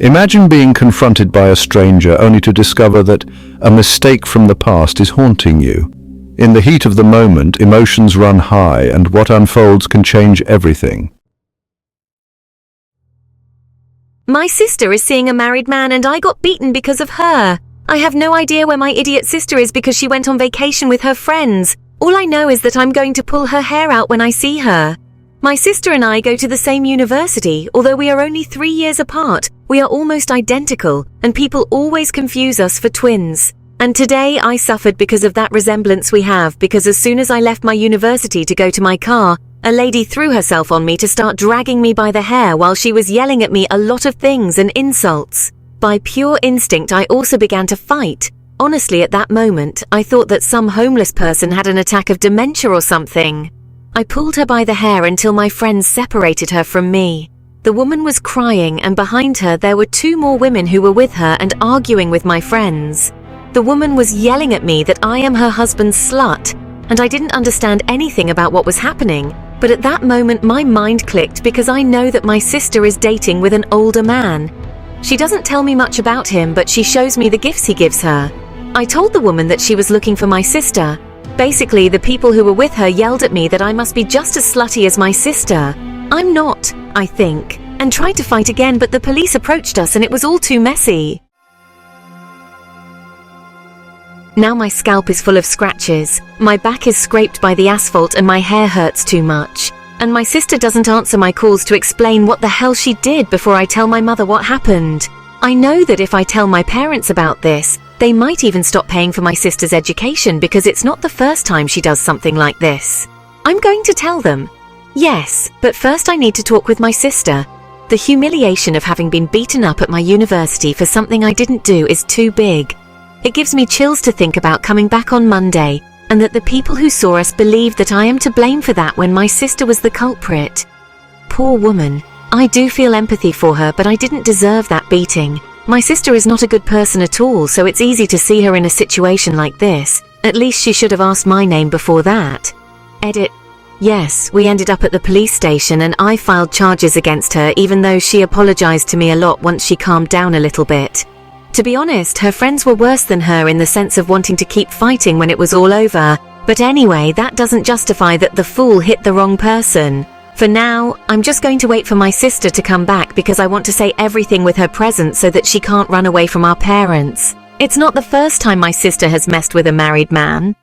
Imagine being confronted by a stranger only to discover that a mistake from the past is haunting you. In the heat of the moment, emotions run high, and what unfolds can change everything. My sister is seeing a married man and I got beaten because of her. I have no idea where my idiot sister is because she went on vacation with her friends. All I know is that I'm going to pull her hair out when I see her. My sister and I go to the same university, although we are only 3 years apart. We are almost identical, and people always confuse us for twins. And today I suffered because of that resemblance we have, because as soon as I left my university to go to my car, a lady threw herself on me to start dragging me by the hair while she was yelling at me a lot of things and insults. By pure instinct, I also began to fight. Honestly, at that moment, I thought that some homeless person had an attack of dementia or something. I pulled her by the hair until my friends separated her from me. The woman was crying, and behind her there were 2 more women who were with her and arguing with my friends. The woman was yelling at me that I am her husband's slut, and I didn't understand anything about what was happening, but at that moment my mind clicked because I know that my sister is dating with an older man. She doesn't tell me much about him, but she shows me the gifts he gives her. I told the woman that she was looking for my sister. Basically, the people who were with her yelled at me that I must be just as slutty as my sister. I'm not, I think, and tried to fight again, but the police approached us and it was all too messy. Now my scalp is full of scratches, my back is scraped by the asphalt and my hair hurts too much. And my sister doesn't answer my calls to explain what the hell she did before I tell my mother what happened. I know that if I tell my parents about this, they might even stop paying for my sister's education because it's not the first time she does something like this. I'm going to tell them. Yes, but first I need to talk with my sister. The humiliation of having been beaten up at my university for something I didn't do is too big. It gives me chills to think about coming back on Monday, and that the people who saw us believed that I am to blame for that when my sister was the culprit. Poor woman. I do feel empathy for her, but I didn't deserve that beating. My sister is not a good person at all, so it's easy to see her in a situation like this. At least she should have asked my name before that. Edit. Yes, we ended up at the police station and I filed charges against her, even though she apologized to me a lot once she calmed down a little bit. To be honest, her friends were worse than her in the sense of wanting to keep fighting when it was all over. But anyway, that doesn't justify that the fool hit the wrong person. For now, I'm just going to wait for my sister to come back because I want to say everything with her present so that she can't run away from our parents. It's not the first time my sister has messed with a married man.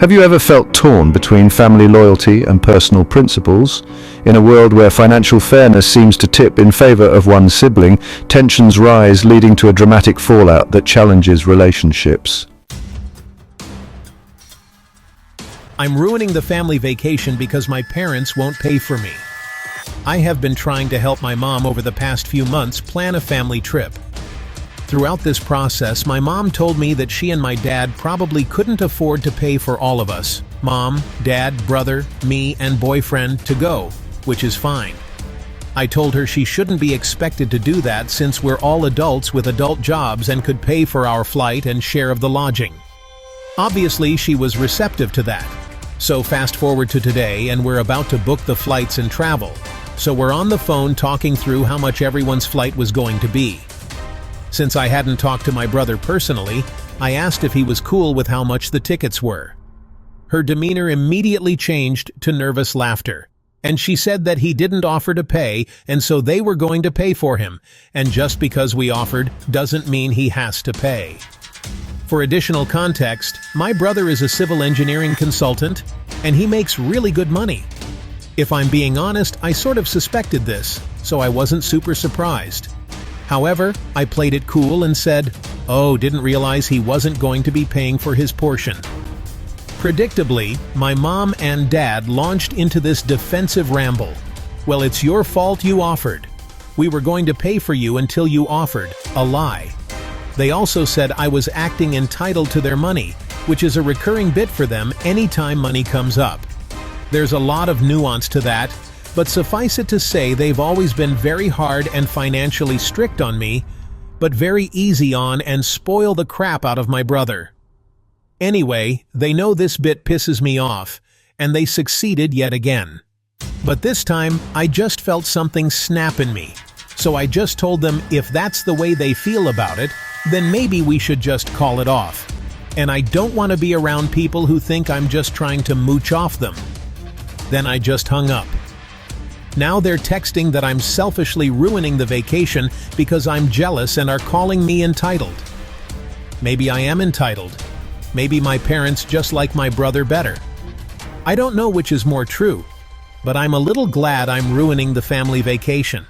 Have you ever felt torn between family loyalty and personal principles? In a world where financial fairness seems to tip in favor of one sibling, tensions rise, leading to a dramatic fallout that challenges relationships. I'm ruining the family vacation because my parents won't pay for me. I have been trying to help my mom over the past few months plan a family trip. Throughout this process, my mom told me that she and my dad probably couldn't afford to pay for all of us, mom, dad, brother, me, and boyfriend, to go, which is fine. I told her she shouldn't be expected to do that since we're all adults with adult jobs and could pay for our flight and share of the lodging. Obviously, she was receptive to that. So fast forward to today and we're about to book the flights and travel. So we're on the phone talking through how much everyone's flight was going to be. Since I hadn't talked to my brother personally, I asked if he was cool with how much the tickets were. Her demeanor immediately changed to nervous laughter, and she said that he didn't offer to pay and so they were going to pay for him, and just because we offered doesn't mean he has to pay. For additional context, my brother is a civil engineering consultant, and he makes really good money. If I'm being honest, I sort of suspected this, so I wasn't super surprised. However, I played it cool and said, "Oh, didn't realize he wasn't going to be paying for his portion." Predictably, my mom and dad launched into this defensive ramble. "Well, it's your fault you offered. We were going to pay for you until you offered." A lie. They also said I was acting entitled to their money, which is a recurring bit for them anytime money comes up. There's a lot of nuance to that, but suffice it to say they've always been very hard and financially strict on me, but very easy on and spoil the crap out of my brother. Anyway, they know this bit pisses me off, and they succeeded yet again. But this time, I just felt something snap in me. So I just told them if that's the way they feel about it, then maybe we should just call it off. And I don't want to be around people who think I'm just trying to mooch off them. Then I just hung up. Now they're texting that I'm selfishly ruining the vacation because I'm jealous and are calling me entitled. Maybe I am entitled. Maybe my parents just like my brother better. I don't know which is more true, but I'm a little glad I'm ruining the family vacation.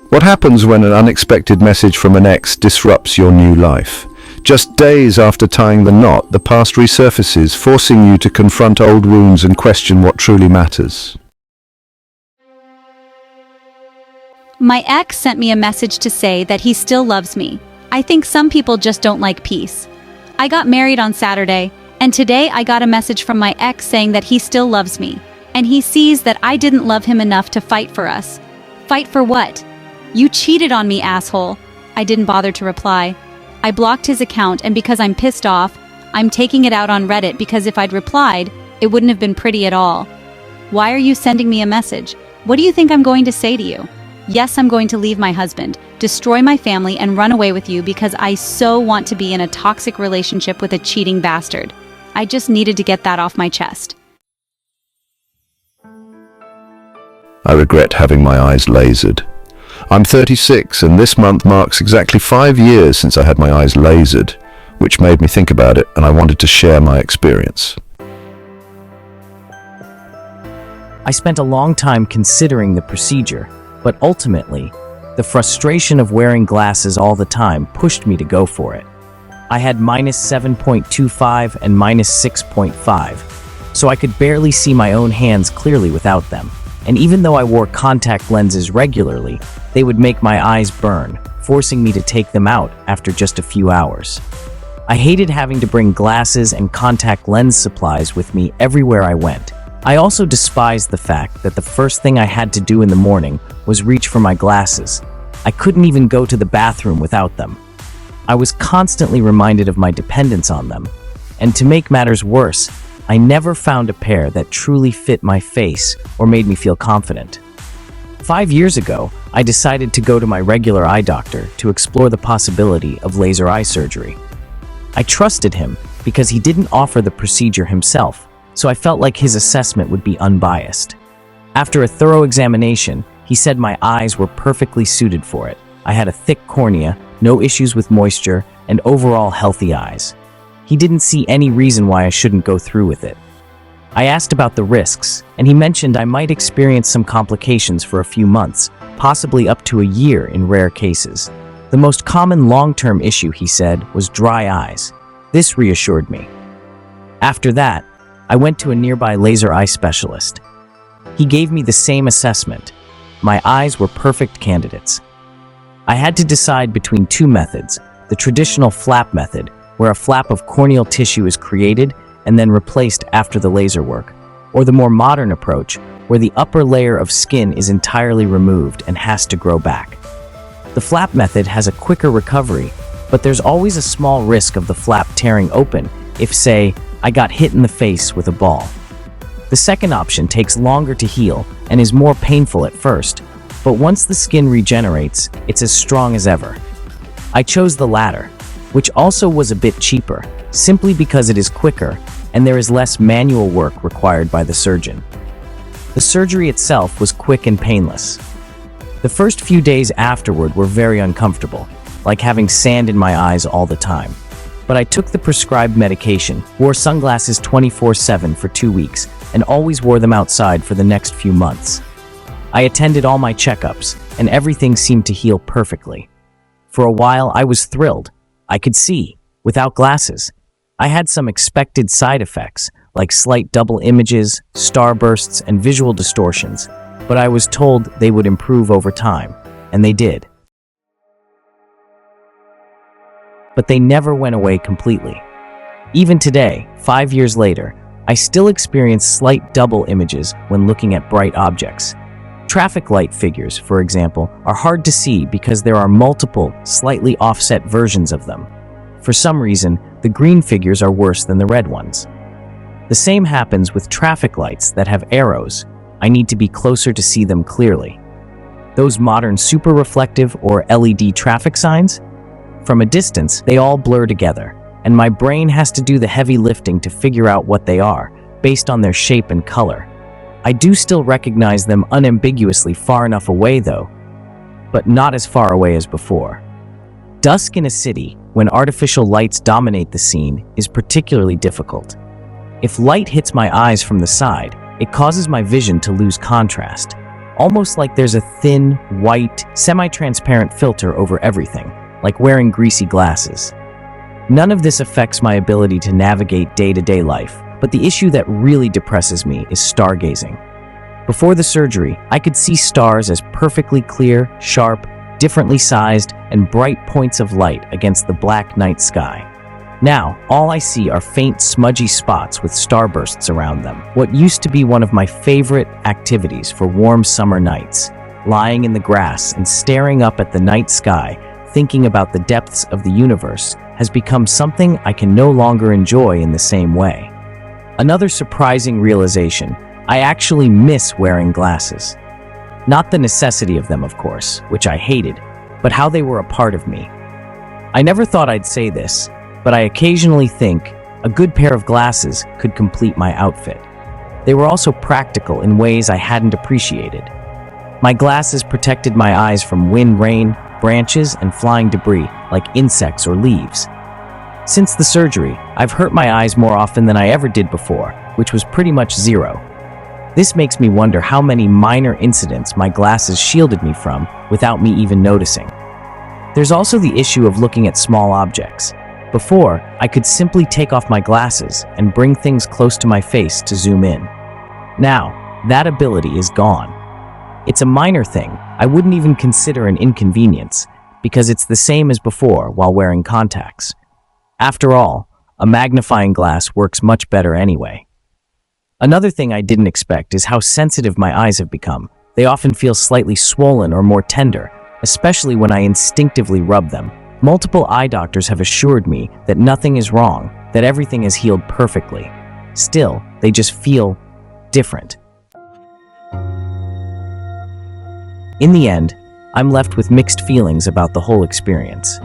What happens when an unexpected message from an ex disrupts your new life? Just days after tying the knot, the past resurfaces, forcing you to confront old wounds and question what truly matters. My ex sent me a message to say that he still loves me. I think some people just don't like peace. I got married on Saturday, and today I got a message from my ex saying that he still loves me, and he sees that I didn't love him enough to fight for us. Fight for what? You cheated on me, asshole. I didn't bother to reply. I blocked his account, and because I'm pissed off, I'm taking it out on Reddit because if I'd replied, it wouldn't have been pretty at all. Why are you sending me a message? What do you think I'm going to say to you? Yes, I'm going to leave my husband, destroy my family, and run away with you because I so want to be in a toxic relationship with a cheating bastard. I just needed to get that off my chest. I regret having my eyes lasered. I'm 36 and this month marks exactly 5 years since I had my eyes lasered, which made me think about it and I wanted to share my experience. I spent a long time considering the procedure, but ultimately, the frustration of wearing glasses all the time pushed me to go for it. I had -7.25 and -6.5, so I could barely see my own hands clearly without them. And even though I wore contact lenses regularly, they would make my eyes burn, forcing me to take them out after just a few hours. I hated having to bring glasses and contact lens supplies with me everywhere I went. I also despised the fact that the first thing I had to do in the morning was reach for my glasses. I couldn't even go to the bathroom without them. I was constantly reminded of my dependence on them. And to make matters worse, I never found a pair that truly fit my face or made me feel confident. 5 years ago, I decided to go to my regular eye doctor to explore the possibility of laser eye surgery. I trusted him because he didn't offer the procedure himself, so I felt like his assessment would be unbiased. After a thorough examination, he said my eyes were perfectly suited for it. I had a thick cornea, no issues with moisture, and overall healthy eyes. He didn't see any reason why I shouldn't go through with it. I asked about the risks, and he mentioned I might experience some complications for a few months, possibly up to a year in rare cases. The most common long-term issue, he said, was dry eyes. This reassured me. After that, I went to a nearby laser eye specialist. He gave me the same assessment. My eyes were perfect candidates. I had to decide between two methods: the traditional flap method, where a flap of corneal tissue is created and then replaced after the laser work, or the more modern approach, where the upper layer of skin is entirely removed and has to grow back. The flap method has a quicker recovery, but there's always a small risk of the flap tearing open if, say, I got hit in the face with a ball. The second option takes longer to heal and is more painful at first, but once the skin regenerates, it's as strong as ever. I chose the latter, which also was a bit cheaper, simply because it is quicker and there is less manual work required by the surgeon. The surgery itself was quick and painless. The first few days afterward were very uncomfortable, like having sand in my eyes all the time. But I took the prescribed medication, wore sunglasses 24/7 for 2 weeks, and always wore them outside for the next few months. I attended all my checkups, and everything seemed to heal perfectly. For a while, I was thrilled. I could see, without glasses. I had some expected side effects, like slight double images, starbursts, and visual distortions, but I was told they would improve over time, and they did. But they never went away completely. Even today, 5 years later, I still experience slight double images when looking at bright objects. Traffic light figures, for example, are hard to see because there are multiple, slightly offset versions of them. For some reason, the green figures are worse than the red ones. The same happens with traffic lights that have arrows. I need to be closer to see them clearly. Those modern super reflective or LED traffic signs? From a distance, they all blur together, and my brain has to do the heavy lifting to figure out what they are, based on their shape and color. I do still recognize them unambiguously far enough away though, but not as far away as before. Dusk in a city, when artificial lights dominate the scene, is particularly difficult. If light hits my eyes from the side, it causes my vision to lose contrast, almost like there's a thin, white, semi-transparent filter over everything, like wearing greasy glasses. None of this affects my ability to navigate day-to-day life, but the issue that really depresses me is stargazing. Before the surgery, I could see stars as perfectly clear, sharp, differently sized, and bright points of light against the black night sky. Now, all I see are faint, smudgy spots with starbursts around them. What used to be one of my favorite activities for warm summer nights, lying in the grass and staring up at the night sky, thinking about the depths of the universe, has become something I can no longer enjoy in the same way. Another surprising realization: I actually miss wearing glasses. Not the necessity of them, of course, which I hated, but how they were a part of me. I never thought I'd say this, but I occasionally think a good pair of glasses could complete my outfit. They were also practical in ways I hadn't appreciated. My glasses protected my eyes from wind, rain, branches, and flying debris, like insects or leaves. Since the surgery, I've hurt my eyes more often than I ever did before, which was pretty much zero. This makes me wonder how many minor incidents my glasses shielded me from without me even noticing. There's also the issue of looking at small objects. Before, I could simply take off my glasses and bring things close to my face to zoom in. Now, that ability is gone. It's a minor thing. I wouldn't even consider an inconvenience, because it's the same as before while wearing contacts. After all, a magnifying glass works much better anyway. Another thing I didn't expect is how sensitive my eyes have become. They often feel slightly swollen or more tender, especially when I instinctively rub them. Multiple eye doctors have assured me that nothing is wrong, that everything has healed perfectly. Still, they just feel different. In the end, I'm left with mixed feelings about the whole experience.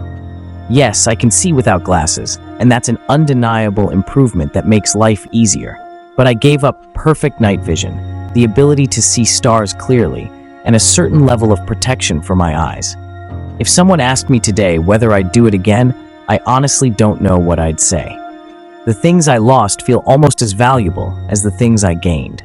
Yes, I can see without glasses, and that's an undeniable improvement that makes life easier. But I gave up perfect night vision, the ability to see stars clearly, and a certain level of protection for my eyes. If someone asked me today whether I'd do it again, I honestly don't know what I'd say. The things I lost feel almost as valuable as the things I gained.